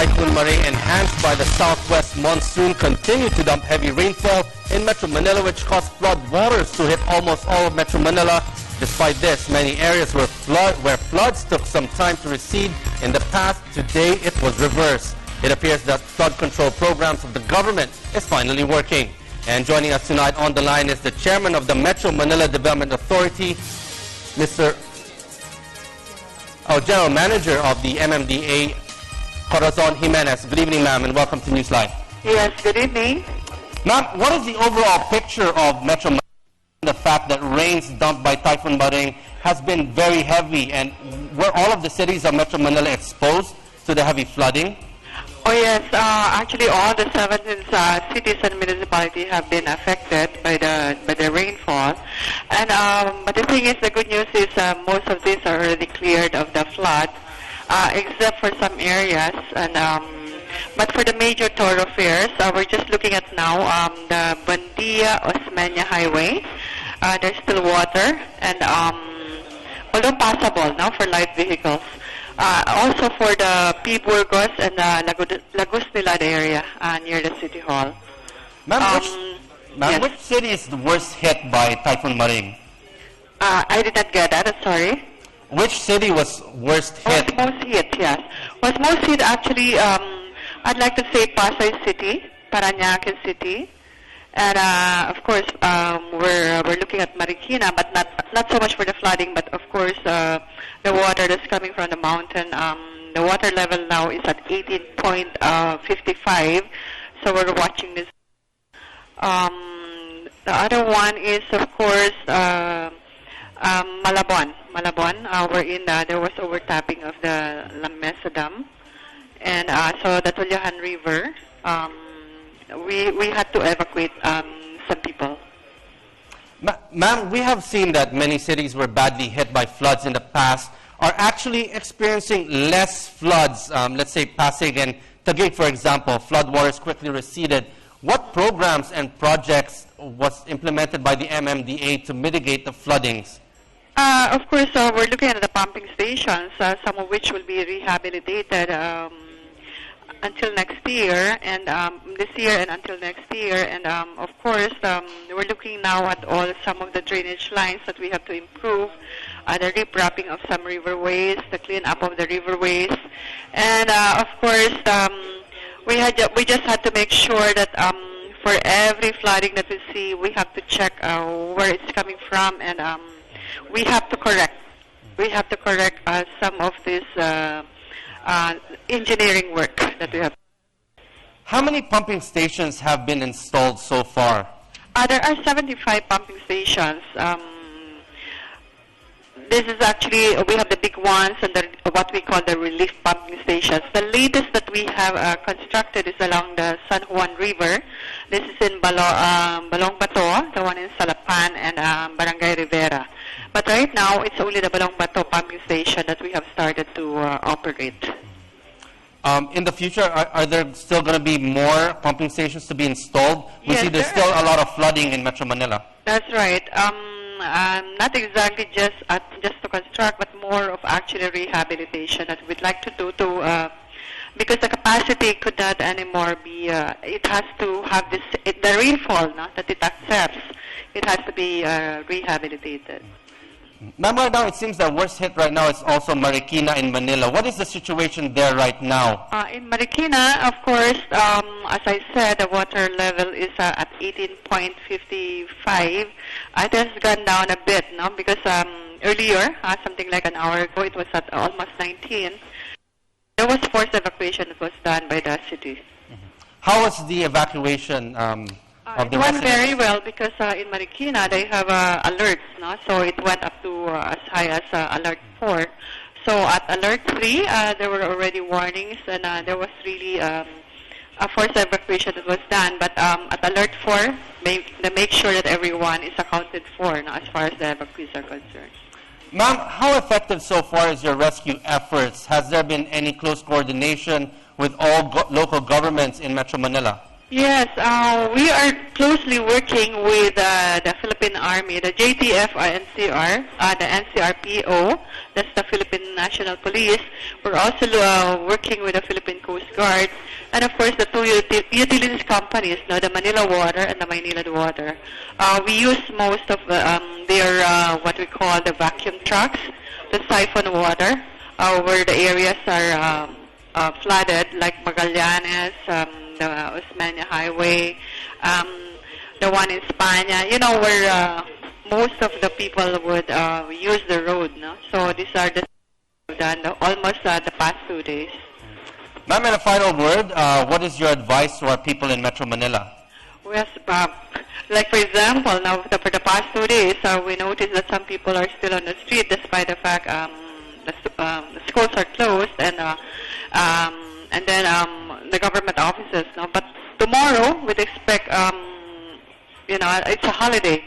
Typhoon Maring, enhanced by the southwest monsoon, continued to dump heavy rainfall in Metro Manila, which caused flood waters to hit almost all of Metro Manila. Despite this, many areas where floods took some time to recede in the past, today it was reversed. It appears that flood control programs of the government is finally working. And joining us tonight on the line is the chairman of the Metro Manila Development Authority, General Manager of the MMDA, Corazon Jimenez. Good evening, ma'am, and welcome to NewsLife. Yes, good evening. Ma'am, what is the overall picture of Metro Manila? The fact that rains dumped by Typhoon Maring has been very heavy, and were all of the cities of Metro Manila exposed to the heavy flooding? Oh yes, actually all the 17 cities and municipalities have been affected by the rainfall. And but the thing is, the good news is most of these are already cleared of the flood, except for some areas. And but for the major thoroughfares, we're just looking at now the Bandia-Osmeña Highway. There's still water, and although passable now for light vehicles. Also for the P. Burgos and Lagos Nilad area near the City Hall. Ma'am, yes. Which city is the worst hit by Typhoon Maring? I did not get that, I'm sorry. Which city was worst hit? Was most hit, yes. Was most hit actually, I'd like to say Pasay City, Parañaque City. And of course, we're looking at Marikina, but not so much for the flooding, but of course the water that's coming from the mountain. The water level now is at 18.55, so we're watching this. The other one is of course Malabon. Wherein there was overtapping of the La Mesa Dam, and so the Tulyahan River. We had to evacuate some people. Ma'am, we have seen that many cities were badly hit by floods in the past are actually experiencing less floods. Let's say Pasig and Taguig, for example, flood waters quickly receded. What programs and projects was implemented by the MMDA to mitigate the floodings? Of course, we're looking at the pumping stations, some of which will be rehabilitated until next year, and this year and until next year. And of course, we're looking now at some of the drainage lines that we have to improve, the riprapping of some riverways, the clean up of the riverways, and of course, we just had to make sure that for every flooding that we see, we have to check where it's coming from, and we have to correct some of this engineering work that we have. How many pumping stations have been installed so far? There are 75 pumping stations. This is actually, we have the big ones and what we call the relief pumping stations. The latest that we have constructed is along the San Juan River. This is in Balong Bato, the one in Salapan, and Barangay Rivera. But right now, it's only the Balong Bato pumping station that we have started to operate. In the future, are there still going to be more pumping stations to be installed? We yes, see there's still a lot of flooding in Metro Manila. That's right. Not exactly just to construct, but more of actually rehabilitation that we'd like to do because the capacity could not anymore be. It has to have the rainfall that it accepts. It has to be rehabilitated. Ma'am, right now it seems that worst hit right now is also Marikina in Manila. What is the situation there right now? In Marikina, of course, as I said, the water level is at 18.55. It has gone down a bit, because earlier, something like an hour ago, it was at almost 19. There was forced evacuation that was done by the city. Mm-hmm. How was the evacuation of the residents? It went residents? very well because in Marikina they have alerts, so it went up to as high as alert 4. So at alert 3, there were already warnings, and there was really a forced evacuation that was done. But at alert 4, they make sure that everyone is accounted for as far as the evacuees are concerned. Ma'am, how effective so far is your rescue efforts? Has there been any close coordination with all local governments in Metro Manila? Yes, we are closely working with the Philippine Army, the JTF NCR, the NCRPO, that's the Philippine National Police. We're also working with the Philippine Coast Guard, and of course the two utilities companies, the Manila Water and the Maynilad Water. We use most of their what we call the vacuum trucks to siphon water where the areas are flooded, like Magallanes, the Osmeña Highway, the one in España, where most of the people would use the road. No? So these are the done almost the past 2 days. Ma'am, in a final word, what is your advice to our people in Metro Manila? Yes, like for example, now for the past 2 days, we noticed that some people are still on the street despite the fact the schools are closed and then the government offices. No? But tomorrow we'd expect, it's a holiday.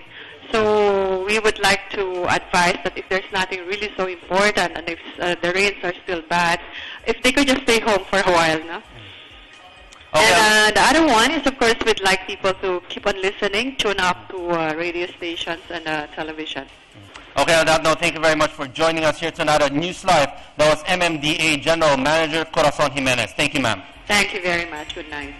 So we would like to advise that if there's nothing really so important and if the rains are still bad, if they could just stay home for a while. No? Okay. And the other one is, of course, we'd like people to keep on listening, tune up to radio stations and television. Okay, on that note, thank you very much for joining us here tonight on NewsLife. That was MMDA General Manager Corazon Jimenez. Thank you, ma'am. Thank you very much. Good night.